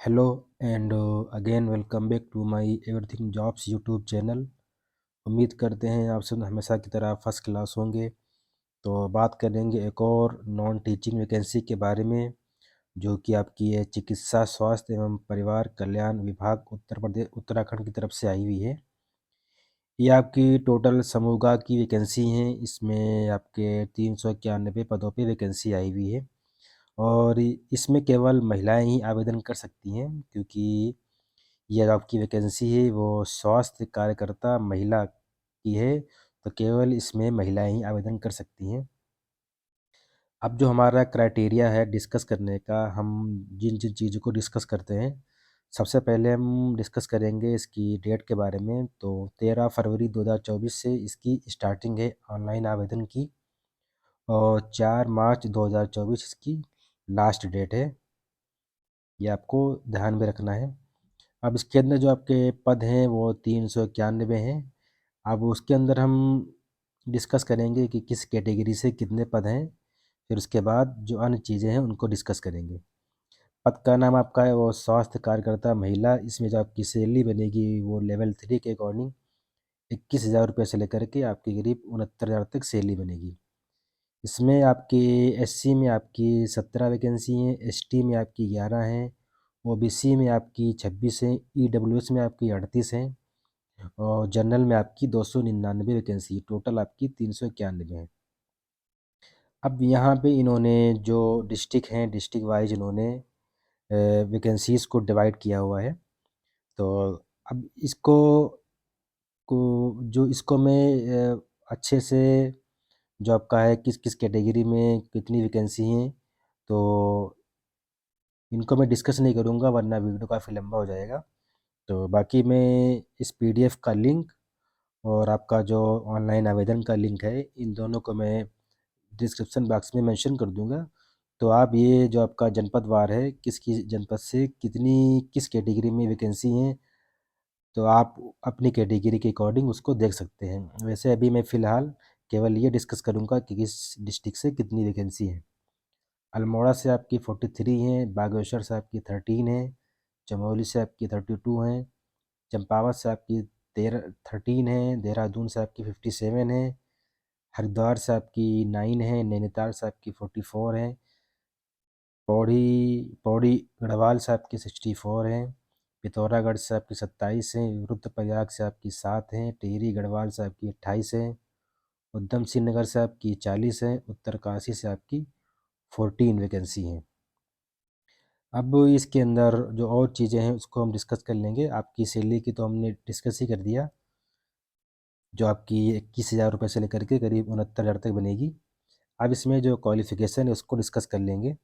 Hello and again welcome back to my everything jobs YouTube channel. उम्मीद करते हैं आप सब हमेशा की तरह फर्स्ट क्लास होंगे। तो बात करेंगे एक और नॉन टीचिंग वैकेंसी के बारे में, जो कि आपकी है चिकित्सा स्वास्थ्य एवं परिवार कल्याण विभाग उत्तर प्रदेश उत्तराखंड की तरफ से आई हुई है। ये आपकी टोटल समूह की वैकेंसी है। इसमें आपके 391 पदों पे वैकेंसी आई हुई है और इसमें केवल महिलाएं ही आवेदन कर सकती हैं, क्योंकि यह आपकी वैकेंसी है वो स्वास्थ्य कार्यकर्ता महिला की है। तो केवल इसमें महिलाएं ही आवेदन कर सकती हैं। अब जो हमारा क्राइटेरिया है डिस्कस करने का, हम जिन जिन चीज़ों को डिस्कस करते हैं, सबसे पहले हम डिस्कस करेंगे इसकी डेट के बारे में। तो 13 फरवरी 2024 से इसकी स्टार्टिंग है ऑनलाइन आवेदन की और 4 मार्च 2024 इसकी लास्ट डेट है। ये आपको ध्यान में रखना है। अब इसके अंदर जो आपके पद हैं वो 391 हैं। अब उसके अंदर हम डिस्कस करेंगे कि किस कैटेगरी से कितने पद हैं, फिर उसके बाद जो अन्य चीज़ें हैं उनको डिस्कस करेंगे। पद का नाम आपका है वो स्वास्थ्य कार्यकर्ता महिला। इसमें जो आपकी सैलरी बनेगी वो लेवल 3 के अकॉर्डिंग 21,000 रुपये से लेकर के आपकी करीब 69,000 तक सैलरी बनेगी। इसमें आपकी एससी में आपकी 17 वैकेंसी हैं, एसटी में आपकी 11 हैं, ओबीसी में आपकी 26 हैं, ईडब्ल्यूएस में आपकी 38 हैं और जनरल में आपकी 299 वैकेंसी, टोटल आपकी 391 है। अब यहाँ पे इन्होंने जो डिस्ट्रिक्ट हैं, डिस्ट्रिक्ट वाइज इन्होंने वैकेंसीज़ को डिवाइड किया हुआ है। तो अब इसको मैं अच्छे से जो आपका है किस किस कैटेगरी में कितनी वैकेंसी हैं, तो इनको मैं डिस्कस नहीं करूँगा वरना वीडियो काफ़ी लंबा हो जाएगा। तो बाकी मैं इस पीडीएफ का लिंक और आपका जो ऑनलाइन आवेदन का लिंक है, इन दोनों को मैं डिस्क्रिप्शन बॉक्स में मेंशन कर दूंगा। तो आप ये जो आपका जनपदवार है, किस जनपद से कितनी किस कैटेगरी में वैकेंसी हैं, तो आप अपनी कैटेगरी के अकॉर्डिंग उसको देख सकते हैं। वैसे अभी मैं फ़िलहाल केवल ये डिस्कस करूँगा कि किस डिस्ट्रिक्ट से कितनी वैकेंसी है। अल्मोड़ा से आपकी 43 हैं, बागेश्वर से आपकी 13 है, चमोली से आपकी 32 हैं, चंपावत से आपकी 13 है, देहरादून से आपकी 57 है, हरिद्वार से आपकी 9 है, नैनीताल से आपकी 44 है, पौड़ी पौड़ी गढ़वाल से आपकी 64 है, पिथौरागढ़ से आपकी 27 है, रुद्रप्रयाग से आपकी 7 है, टिहरी गढ़वाल से आपकी 28 है, उधम सिंह नगर से आपकी 40 है, उत्तरकाशी से आपकी 14 वैकेंसी हैं। अब इसके अंदर जो और चीज़ें हैं उसको हम डिस्कस कर लेंगे। आपकी सैलरी की तो हमने डिस्कस ही कर दिया, जो आपकी 21,000 रुपये से लेकर के करीब 69,000 तक बनेगी। अब इसमें जो क्वालिफ़िकेशन है उसको डिस्कस कर लेंगे।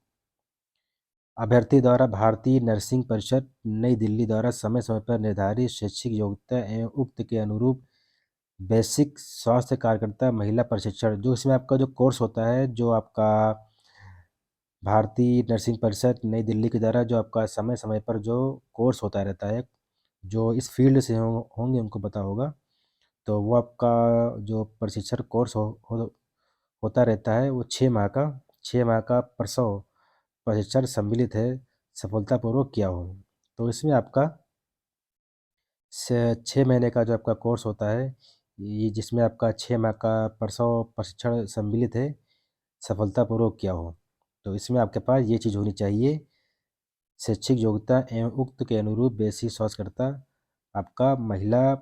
अभ्यर्थी द्वारा भारतीय नर्सिंग परिषद नई दिल्ली द्वारा समय समय पर निर्धारित शैक्षिक योग्यता एवं उक्त के अनुरूप बेसिक स्वास्थ्य कार्यकर्ता महिला प्रशिक्षण, जो इसमें आपका जो कोर्स होता है, जो आपका भारतीय नर्सिंग परिषद नई दिल्ली के द्वारा जो आपका समय समय पर जो कोर्स होता रहता है, जो इस फील्ड से होंगे उनको पता होगा। तो वो आपका जो प्रशिक्षण कोर्स होता रहता है वो 6 माह का प्रसव प्रशिक्षण सम्मिलित है, सफलतापूर्वक किया हो। तो इसमें आपका 6 महीने का जो आपका कोर्स होता है, ये जिसमें आपका 6 माह का प्रसव प्रशिक्षण सम्मिलित है, सफलतापूर्वक किया हो। तो इसमें आपके पास ये चीज़ होनी चाहिए, शैक्षिक योग्यता एवं उक्त के अनुरूप बेसिक स्वास्थ्यकर्ता आपका महिला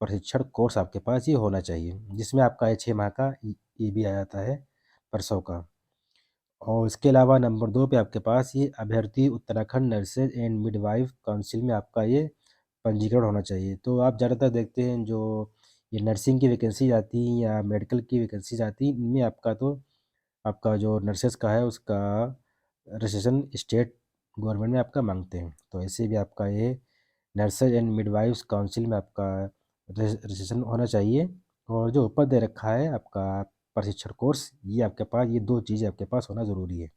प्रशिक्षण कोर्स आपके पास ये होना चाहिए, जिसमें आपका ये 6 माह का ये भी आ जाता है प्रसव का। और इसके अलावा नंबर 2 पे आपके पास ये अभ्यर्थी Uttarakhand nurses and midwife council में आपका ये पंजीकरण होना चाहिए। तो आप ज़्यादातर देखते हैं जो ये नर्सिंग की वैकेंसी आती हैं या मेडिकल की वैकेंसीज आती हैं, इनमें आपका जो नर्सेज का है उसका रजिस्ट्रेशन स्टेट गवर्नमेंट में आपका मांगते हैं। तो ऐसे भी आपका ये नर्सेज एंड मिडवाइफ्स काउंसिल में आपका रजिस्ट्रेशन होना चाहिए। और जो ऊपर दे रखा है आपका प्रशिक्षण कोर्स, ये आपके पास ये 2 चीज़ें आपके पास होना ज़रूरी है।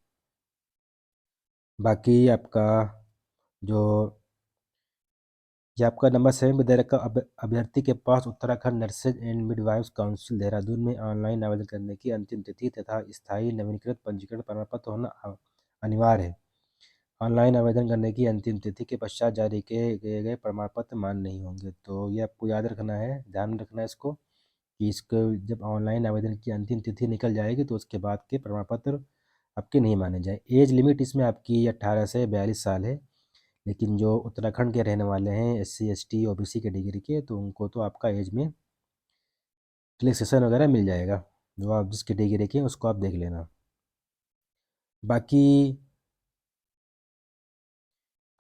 बाकी आपका जो ये आपका नंबर 7 पे दे रखा, अभ्यर्थी के पास Uttarakhand nurses and midwives council Dehradun में ऑनलाइन आवेदन करने की अंतिम तिथि तथा स्थायी नवीनीकृत पंजीकरण प्रमाण पत्र होना अनिवार्य है। ऑनलाइन आवेदन करने की अंतिम तिथि के पश्चात जारी किए गए प्रमाण पत्र मान्य नहीं होंगे। तो ये आपको याद रखना है, ध्यान में रखना है इसको, कि इसको जब ऑनलाइन आवेदन की अंतिम तिथि निकल जाएगी तो उसके बाद के प्रमाण पत्र आपके नहीं माने जाए। एज लिमिट इसमें आपकी 18 से 42 साल है, लेकिन जो उत्तराखंड के रहने वाले हैं, SC ST OBC कैटेगरी के, तो उनको तो आपका एज में रिलैक्सेशन वगैरह मिल जाएगा। जो आप जिस कैटेगरी के हैं उसको आप देख लेना। बाकी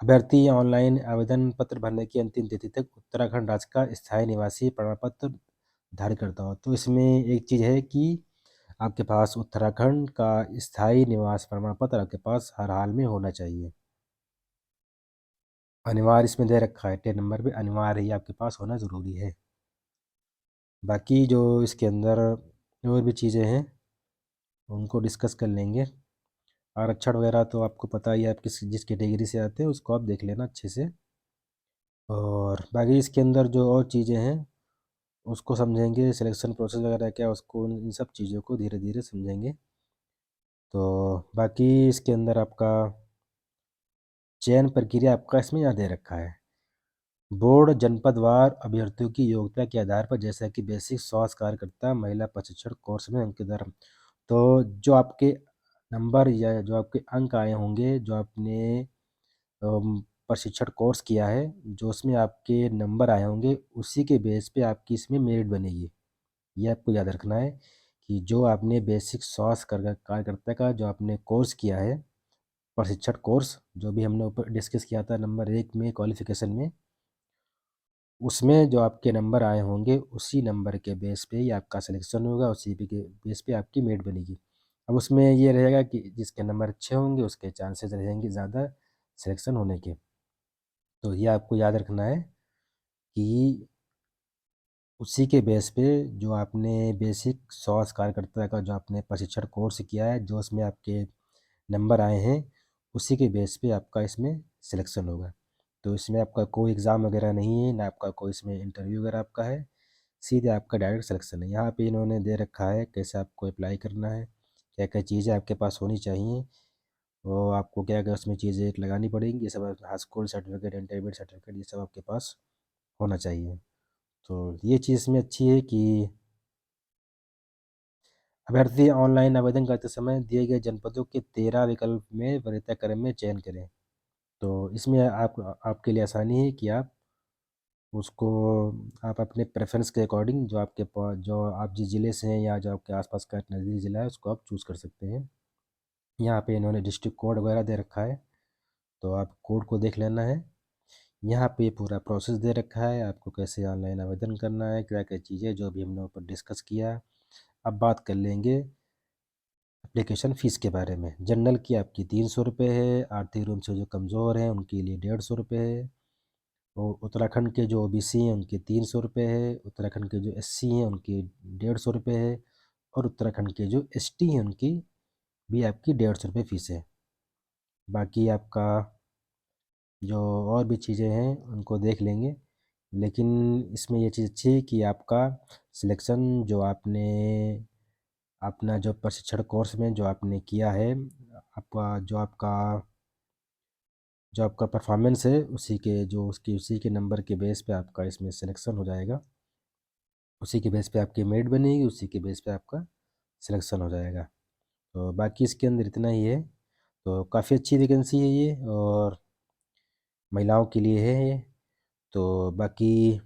अभ्यर्थी ऑनलाइन आवेदन पत्र भरने की अंतिम तिथि तक उत्तराखंड राज्य का स्थायी निवासी प्रमाण पत्र धारी करता हो। तो इसमें एक चीज़ है कि आपके पास उत्तराखंड का स्थायी निवास प्रमाण पत्र आपके पास हर हाल में होना चाहिए। अनिवार्य इसमें दे रखा है, 10 नंबर पे अनिवार्य ही आपके पास होना ज़रूरी है। बाकी जो इसके अंदर और भी चीज़ें हैं उनको डिस्कस कर लेंगे। आरक्षण वगैरह तो आपको पता ही है, आप जिस कैटेगरी से आते हैं उसको आप देख लेना अच्छे से। और बाकी इसके अंदर जो और चीज़ें हैं उसको समझेंगे, सिलेक्शन प्रोसेस वगैरह क्या, उसको इन सब चीज़ों को धीरे धीरे समझेंगे। तो बाकी इसके अंदर आपका चयन प्रक्रिया आपका इसमें यहाँ दे रखा है। बोर्ड जनपदवार अभ्यर्थियों की योग्यता के आधार पर, जैसा कि बेसिक स्वास्थ्य कार्यकर्ता महिला प्रशिक्षण कोर्स में अंक दर, तो जो आपके नंबर या जो आपके अंक आए होंगे, जो आपने प्रशिक्षण कोर्स किया है, जो उसमें आपके नंबर आए होंगे, उसी के बेस पे आपकी इसमें मेरिट बनेगी। ये आपको याद रखना है कि जो आपने बेसिक स्वास्थ्य कार्यकर्ता का जो आपने कोर्स किया है, प्रशिक्षण कोर्स जो भी हमने ऊपर डिस्कस किया था नंबर 1 में क्वालिफिकेशन में, उसमें जो आपके नंबर आए होंगे उसी नंबर के बेस पे ही आपका सिलेक्शन होगा, उसी के बेस पे आपकी मेरिट बनेगी। अब उसमें ये रहेगा कि जिसके नंबर अच्छे होंगे उसके चांसेस रहेंगे ज़्यादा सिलेक्शन होने के। तो ये आपको याद रखना है कि उसी के बेस पे जो आपने बेसिक स्वास्थ्य कार्यकर्ता का जो आपने प्रशिक्षण कोर्स किया है, जो उसमें आपके नंबर आए हैं, उसी के बेस पे आपका इसमें सिलेक्शन होगा। तो इसमें आपका कोई एग्ज़ाम वगैरह नहीं है, ना आपका कोई इसमें इंटरव्यू वगैरह आपका है, सीधे आपका डायरेक्ट सिलेक्शन है। यहाँ पे इन्होंने दे रखा है कैसे आपको अप्लाई करना है, क्या क्या चीज़ें आपके पास होनी चाहिए, और आपको क्या क्या उसमें चीज़ें लगानी पड़ेंगी, ये सब high school certificate, intermediate certificate, ये सब आपके पास होना चाहिए। तो ये चीज़ इसमें अच्छी है कि अभ्यर्थी ऑनलाइन आवेदन करते समय दिए गए जनपदों के 13 विकल्प में वरीयता क्रम में चयन करें। तो इसमें आपके लिए आसानी है कि आप उसको आप अपने प्रेफरेंस के अकॉर्डिंग जो आप जिस ज़िले से हैं या जो आपके आसपास का नज़दीकी ज़िला है उसको आप चूज़ कर सकते हैं। यहाँ पे इन्होंने डिस्ट्रिक्ट कोड वगैरह दे रखा है, तो आप कोड को देख लेना है। यहाँ पे पूरा प्रोसेस दे रखा है, आपको कैसे ऑनलाइन आवेदन करना है, क्या क्या चीज़ें जो भी हमने ऊपर डिस्कस किया। अब बात कर लेंगे एप्लीकेशन फ़ीस के बारे में। जनरल की आपकी 300 रुपये है, आर्थिक रूप से जो कमज़ोर हैं उनके लिए 150 रुपये है, और उत्तराखंड के जो OBC हैं उनके 300 रुपये है, उत्तराखंड के जो SC हैं उनकी 150 रुपये है, और उत्तराखंड के जो ST हैं उनकी भी आपकी 150 रुपये फ़ीस है। बाकी आपका जो और भी चीज़ें हैं उनको देख लेंगे, लेकिन इसमें ये चीज़ अच्छी है कि आपका सिलेक्शन जो आपने अपना जो प्रशिक्षण कोर्स में जो आपने किया है, आपका परफॉर्मेंस है उसी के नंबर के बेस पे आपका इसमें सिलेक्शन हो जाएगा, उसी के बेस पे आपकी मेरिट बनेगी, उसी के बेस पे आपका सिलेक्शन हो जाएगा। तो बाकी इसके अंदर इतना ही है। तो काफ़ी अच्छी वैकेंसी है ये, और महिलाओं के लिए है ये। तो बाकी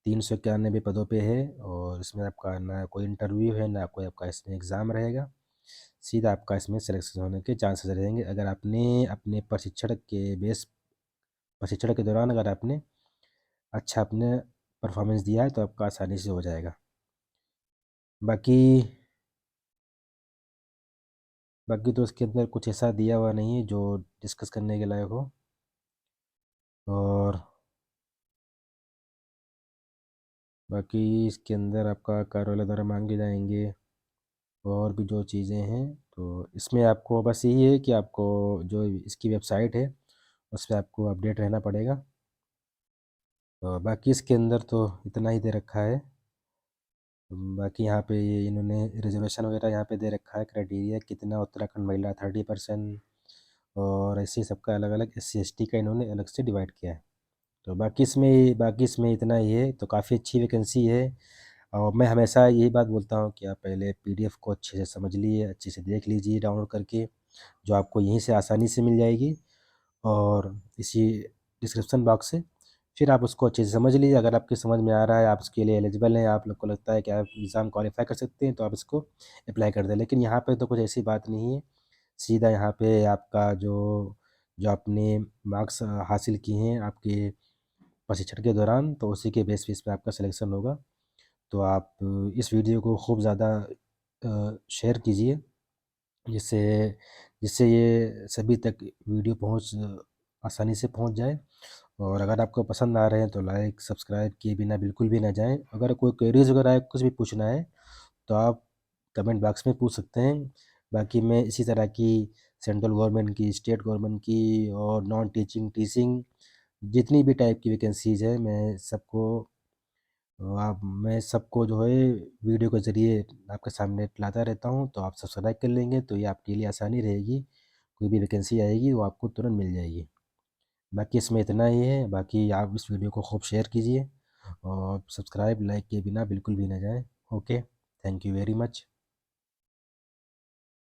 391 पदों पे है, और इसमें आपका ना कोई इंटरव्यू है, ना कोई आपका इसमें एग्ज़ाम रहेगा, सीधा आपका इसमें सिलेक्शन होने के चांसेस रहेंगे अगर आपने अपने प्रशिक्षण के दौरान अगर आपने अच्छा अपने परफॉर्मेंस दिया है तो आपका आसानी से हो जाएगा। बाकी बाकी तो इसके अंदर कुछ ऐसा दिया हुआ नहीं है जो डिस्कस करने के लायक हो, और बाकी इसके अंदर आपका कार्यालय द्वारा मांगे जाएंगे और भी जो चीज़ें हैं। तो इसमें आपको बस यही है कि आपको जो इसकी वेबसाइट है उस पर आपको अपडेट रहना पड़ेगा। तो बाकी इसके अंदर तो इतना ही दे रखा है। बाकी यहाँ पे ये इन्होंने रिजर्वेशन वगैरह यहाँ पे दे रखा है, क्राइटेरिया कितना उत्तराखंड महिला 30%, और ऐसे ही सबका अलग-अलग SC/ST का इन्होंने अलग से डिवाइड किया है। तो बाकी इसमें इतना ही है, तो काफ़ी अच्छी वैकेंसी है और मैं हमेशा यही बात बोलता हूँ कि आप पहले पीडीएफ को अच्छे से समझ लिए, अच्छे से देख लीजिए डाउनलोड करके, जो आपको यहीं से आसानी से मिल जाएगी और इसी डिस्क्रिप्शन बॉक्स से। फिर आप उसको अच्छे से समझ लीजिए, अगर आपकी समझ में आ रहा है, आप उसके लिए एलिजिबल हैं, आप लोग को लगता है कि आप एग्ज़ाम क्वालीफाई कर सकते हैं, तो आप इसको अप्लाई कर दें। लेकिन यहाँ पे तो कुछ ऐसी बात नहीं है, सीधा यहाँ पे आपका जो जो आपने मार्क्स हासिल किए हैं आपके प्रशिक्षण के दौरान, तो उसी के बेसिस पे आपका सिलेक्शन होगा। तो आप इस वीडियो को खूब ज़्यादा शेयर कीजिए, जिससे जिससे ये सभी तक वीडियो आसानी से पहुंच जाए। और अगर आपको पसंद आ रहे हैं तो लाइक सब्सक्राइब किए बिना बिल्कुल भी ना जाएं। अगर कोई क्वेरीज वगैरह है, कुछ भी पूछना है, तो आप कमेंट बॉक्स में पूछ सकते हैं। बाकी मैं इसी तरह की सेंट्रल गवर्नमेंट की, स्टेट गवर्नमेंट की और नॉन टीचिंग, टीचिंग जितनी भी टाइप की वैकेंसीज़ है, मैं सबको जो है वीडियो के ज़रिए आपके सामने लाता रहता हूँ। तो आप सब्सक्राइब कर लेंगे तो ये आपके लिए आसानी रहेगी, कोई भी वैकेंसी आएगी वो आपको तुरंत मिल जाएगी। बाकी इसमें इतना ही है, बाकी आप इस वीडियो को खूब शेयर कीजिए और सब्सक्राइब लाइक किए बिना बिल्कुल भी ना जाएं। Okay, thank you very much.